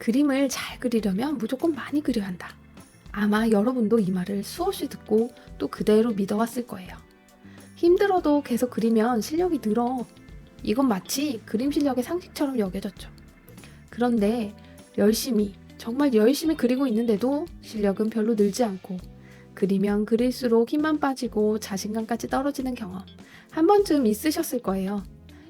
그림을 잘 그리려면 무조건 많이 그려야 한다. 아마 여러분도 이 말을 수없이 듣고 또 그대로 믿어왔을 거예요. 힘들어도 계속 그리면 실력이 늘어. 이건 마치 그림 실력의 상식처럼 여겨졌죠. 그런데 정말 열심히 그리고 있는데도 실력은 별로 늘지 않고 그리면 그릴수록 힘만 빠지고 자신감까지 떨어지는 경험 한 번쯤 있으셨을 거예요.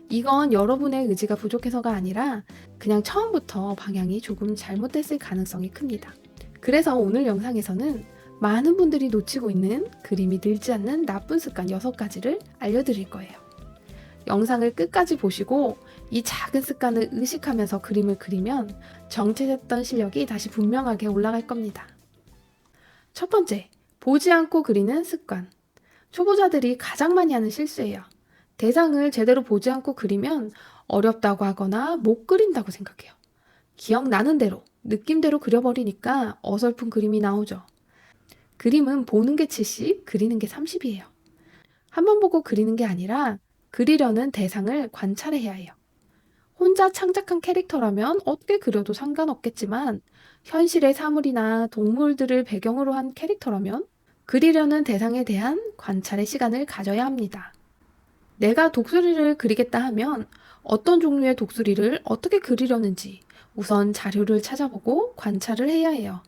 이건 여러분의 의지가 부족해서가 아니라 그냥 처음부터 방향이 조금 잘못됐을 가능성이 큽니다. 그래서 오늘 영상에서는 많은 분들이 놓치고 있는 그림이 늘지 않는 나쁜 습관 6가지를 알려드릴 거예요. 영상을 끝까지 보시고 이 작은 습관을 의식하면서 그림을 그리면 정체됐던 실력이 다시 분명하게 올라갈 겁니다. 첫 번째, 보지 않고 그리는 습관. 초보자들이 가장 많이 하는 실수예요. 대상을 제대로 보지 않고 그리면 어렵다고 하거나 못 그린다고 생각해요. 기억나는 대로, 느낌대로 그려버리니까 어설픈 그림이 나오죠. 그림은 보는 게 70, 그리는 게 30이에요. 한 번 보고 그리는 게 아니라 그리려는 대상을 관찰해야 해요. 혼자 창작한 캐릭터라면 어떻게 그려도 상관없겠지만 현실의 사물이나 동물들을 배경으로 한 캐릭터라면 그리려는 대상에 대한 관찰의 시간을 가져야 합니다. 내가 독수리를 그리겠다 하면 어떤 종류의 독수리를 어떻게 그리려는지 우선 자료를 찾아보고 관찰을 해야 해요.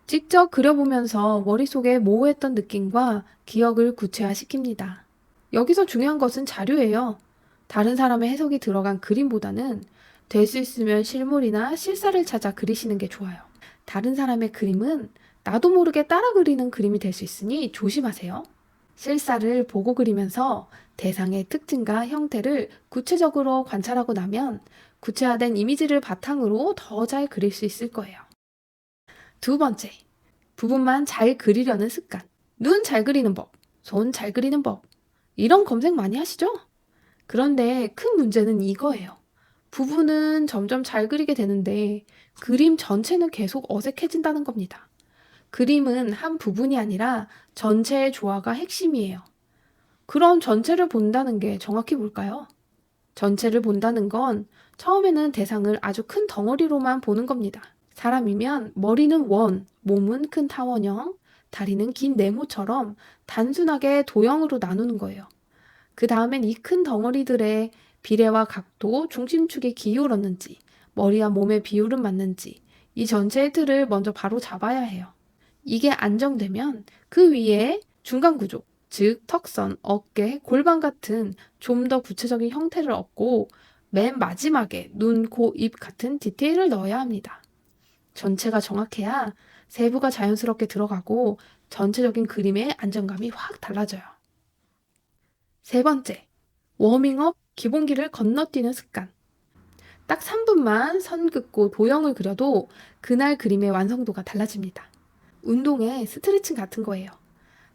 직접 그려보면서 머릿속에 모호했던 느낌과 기억을 구체화시킵니다. 여기서 중요한 것은 자료예요. 다른 사람의 해석이 들어간 그림보다는 될 수 있으면 실물이나 실사를 찾아 그리시는 게 좋아요. 다른 사람의 그림은 나도 모르게 따라 그리는 그림이 될 수 있으니 조심하세요. 실사를 보고 그리면서 대상의 특징과 형태를 구체적으로 관찰하고 나면 구체화된 이미지를 바탕으로 더 잘 그릴 수 있을 거예요. 두 번째, 부분만 잘 그리려는 습관. 눈 잘 그리는 법, 손 잘 그리는 법. 이런 검색 많이 하시죠? 그런데 큰 문제는 이거예요. 부분은 점점 잘 그리게 되는데 그림 전체는 계속 어색해진다는 겁니다. 그림은 한 부분이 아니라 전체의 조화가 핵심이에요. 그럼 전체를 본다는 게 정확히 뭘까요? 전체를 본다는 건 처음에는 대상을 아주 큰 덩어리로만 보는 겁니다. 사람이면 머리는 원, 몸은 큰 타원형, 다리는 긴 네모처럼 단순하게 도형으로 나누는 거예요. 그 다음엔 이 큰 덩어리들의 비례와 각도, 중심축이 기울었는지, 머리와 몸의 비율은 맞는지 이 전체의 틀을 먼저 바로 잡아야 해요. 이게 안정되면 그 위에 중간 구조, 즉 턱선, 어깨, 골반 같은 좀 더 구체적인 형태를 얻고 맨 마지막에 눈, 코, 입 같은 디테일을 넣어야 합니다. 전체가 정확해야 세부가 자연스럽게 들어가고 전체적인 그림의 안정감이 확 달라져요. 세 번째, 워밍업 기본기를 건너뛰는 습관. 딱 3분만 선 긋고 도형을 그려도 그날 그림의 완성도가 달라집니다. 운동의 스트레칭 같은 거예요.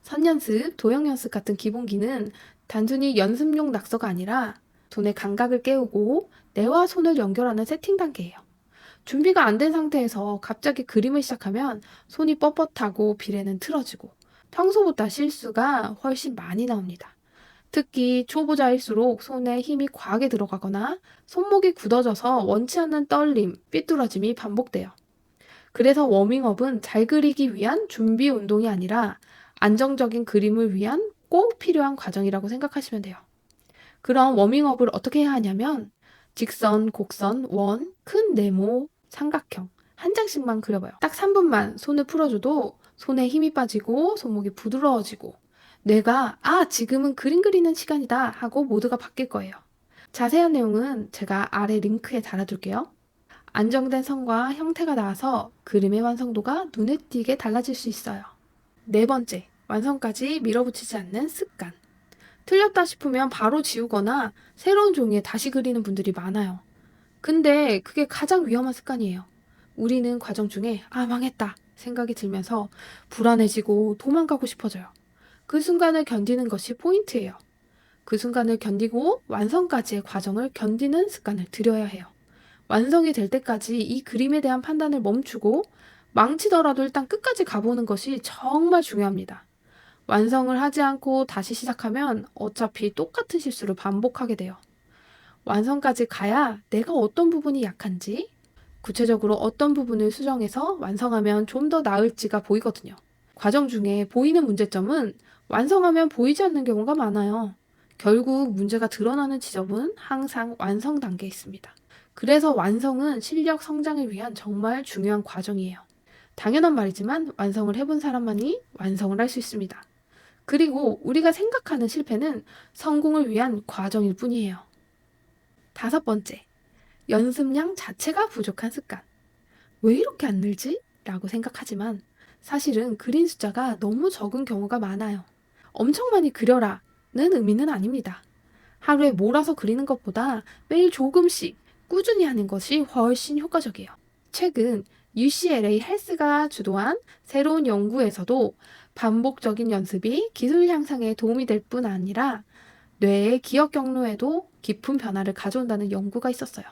선 연습, 도형 연습 같은 기본기는 단순히 연습용 낙서가 아니라 손의 감각을 깨우고 뇌와 손을 연결하는 세팅 단계예요. 준비가 안 된 상태에서 갑자기 그림을 시작하면 손이 뻣뻣하고 비례는 틀어지고 평소보다 실수가 훨씬 많이 나옵니다. 특히 초보자일수록 손에 힘이 과하게 들어가거나 손목이 굳어져서 원치 않는 떨림, 삐뚤어짐이 반복돼요. 그래서 워밍업은 잘 그리기 위한 준비 운동이 아니라 안정적인 그림을 위한 꼭 필요한 과정이라고 생각하시면 돼요. 그럼 워밍업을 어떻게 해야 하냐면 직선, 곡선, 원, 큰 네모, 삼각형 한 장씩만 그려봐요. 딱 3분만 손을 풀어줘도 손에 힘이 빠지고 손목이 부드러워지고 뇌가 지금은 그림 그리는 시간이다 하고 모드가 바뀔 거예요. 자세한 내용은 제가 아래 링크에 달아둘게요. 안정된 선과 형태가 나와서 그림의 완성도가 눈에 띄게 달라질 수 있어요. 네 번째, 완성까지 밀어붙이지 않는 습관. 틀렸다 싶으면 바로 지우거나 새로운 종이에 다시 그리는 분들이 많아요. 근데 그게 가장 위험한 습관이에요. 우리는 과정 중에 망했다 생각이 들면서 불안해지고 도망가고 싶어져요. 그 순간을 견디는 것이 포인트예요. 그 순간을 견디고 완성까지의 과정을 견디는 습관을 들여야 해요. 완성이 될 때까지 이 그림에 대한 판단을 멈추고 망치더라도 일단 끝까지 가보는 것이 정말 중요합니다. 완성을 하지 않고 다시 시작하면 어차피 똑같은 실수를 반복하게 돼요. 완성까지 가야 내가 어떤 부분이 약한지, 구체적으로 어떤 부분을 수정해서 완성하면 좀 더 나을지가 보이거든요. 과정 중에 보이는 문제점은 완성하면 보이지 않는 경우가 많아요. 결국 문제가 드러나는 지점은 항상 완성 단계에 있습니다. 그래서 완성은 실력 성장을 위한 정말 중요한 과정이에요. 당연한 말이지만 완성을 해본 사람만이 완성을 할 수 있습니다. 그리고 우리가 생각하는 실패는 성공을 위한 과정일 뿐이에요. 5번째, 연습량 자체가 부족한 습관. 왜 이렇게 안 늘지? 라고 생각하지만 사실은 그린 숫자가 너무 적은 경우가 많아요. 엄청 많이 그려라 는 의미는 아닙니다. 하루에 몰아서 그리는 것보다 매일 조금씩 꾸준히 하는 것이 훨씬 효과적이에요. 최근 UCLA 헬스가 주도한 새로운 연구에서도 반복적인 연습이 기술 향상에 도움이 될 뿐 아니라 뇌의 기억 경로에도 깊은 변화를 가져온다는 연구가 있었어요.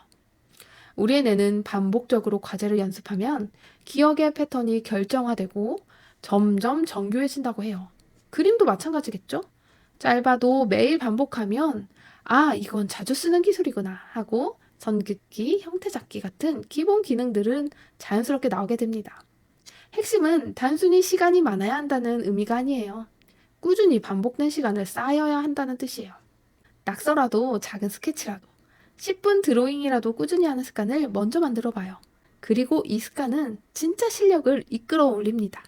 우리의 뇌는 반복적으로 과제를 연습하면 기억의 패턴이 결정화되고 점점 정교해진다고 해요. 그림도 마찬가지겠죠? 짧아도 매일 반복하면 아, 이건 자주 쓰는 기술이구나 하고 선긋기, 형태 잡기 같은 기본 기능들은 자연스럽게 나오게 됩니다. 핵심은 단순히 시간이 많아야 한다는 의미가 아니에요. 꾸준히 반복된 시간을 쌓아야 한다는 뜻이에요. 낙서라도 작은 스케치라도 10분 드로잉이라도 꾸준히 하는 습관을 먼저 만들어 봐요. 그리고 이 습관은 진짜 실력을 이끌어 올립니다.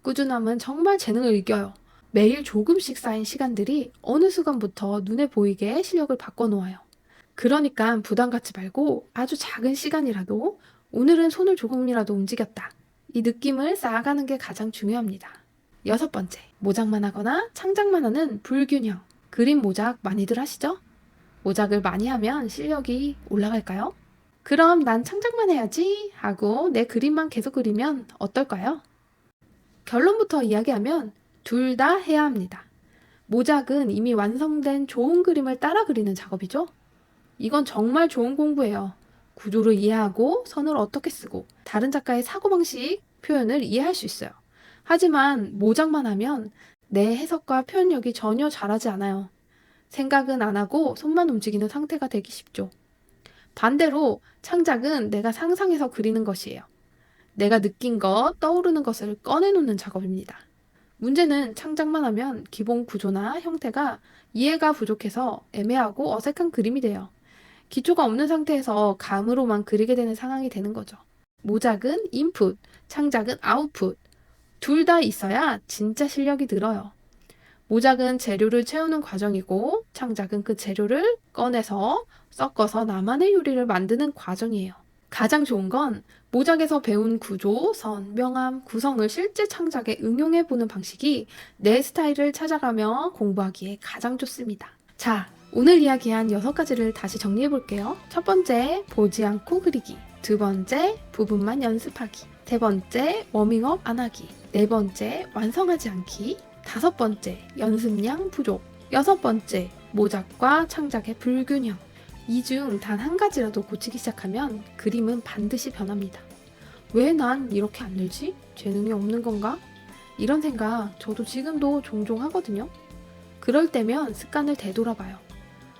꾸준함은 정말 재능을 이겨요. 매일 조금씩 쌓인 시간들이 어느 순간부터 눈에 보이게 실력을 바꿔놓아요. 그러니까 부담 갖지 말고 아주 작은 시간이라도 오늘은 손을 조금이라도 움직였다. 이 느낌을 쌓아가는 게 가장 중요합니다. 6번째, 모작만 하거나 창작만 하는 불균형. 그림 모작 많이들 하시죠? 모작을 많이 하면 실력이 올라갈까요? 그럼 난 창작만 해야지 하고 내 그림만 계속 그리면 어떨까요? 결론부터 이야기하면 둘 다 해야 합니다. 모작은 이미 완성된 좋은 그림을 따라 그리는 작업이죠. 이건 정말 좋은 공부예요. 구조를 이해하고 선을 어떻게 쓰고 다른 작가의 사고방식, 표현을 이해할 수 있어요. 하지만 모작만 하면 내 해석과 표현력이 전혀 자라지 않아요. 생각은 안 하고 손만 움직이는 상태가 되기 쉽죠. 반대로 창작은 내가 상상해서 그리는 것이에요. 내가 느낀 것, 떠오르는 것을 꺼내놓는 작업입니다. 문제는 창작만 하면 기본 구조나 형태가 이해가 부족해서 애매하고 어색한 그림이 돼요. 기초가 없는 상태에서 감으로만 그리게 되는 상황이 되는 거죠. 모작은 인풋, 창작은 아웃풋. 둘 다 있어야 진짜 실력이 늘어요. 모작은 재료를 채우는 과정이고 창작은 그 재료를 꺼내서 섞어서 나만의 요리를 만드는 과정이에요. 가장 좋은 건 모작에서 배운 구조, 선, 명암, 구성을 실제 창작에 응용해보는 방식이 내 스타일을 찾아가며 공부하기에 가장 좋습니다. 자, 오늘 이야기한 6가지를 다시 정리해볼게요. 첫 번째, 보지 않고 그리기. 두 번째, 부분만 연습하기. 세 번째, 워밍업 안 하기. 네 번째, 완성하지 않기. 5번째, 연습량 부족. 6번째, 모작과 창작의 불균형. 이 중 단 한 가지라도 고치기 시작하면 그림은 반드시 변합니다. 왜 난 이렇게 안 늘지? 재능이 없는 건가? 이런 생각 저도 지금도 종종 하거든요. 그럴 때면 습관을 되돌아봐요.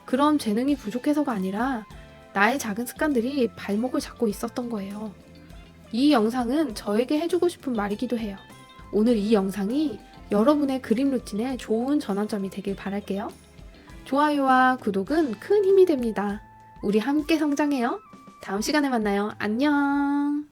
그럼 재능이 부족해서가 아니라 나의 작은 습관들이 발목을 잡고 있었던 거예요. 이 영상은 저에게 해주고 싶은 말이기도 해요. 오늘 이 영상이 여러분의 그림 루틴에 좋은 전환점이 되길 바랄게요. 좋아요와 구독은 큰 힘이 됩니다. 우리 함께 성장해요. 다음 시간에 만나요. 안녕.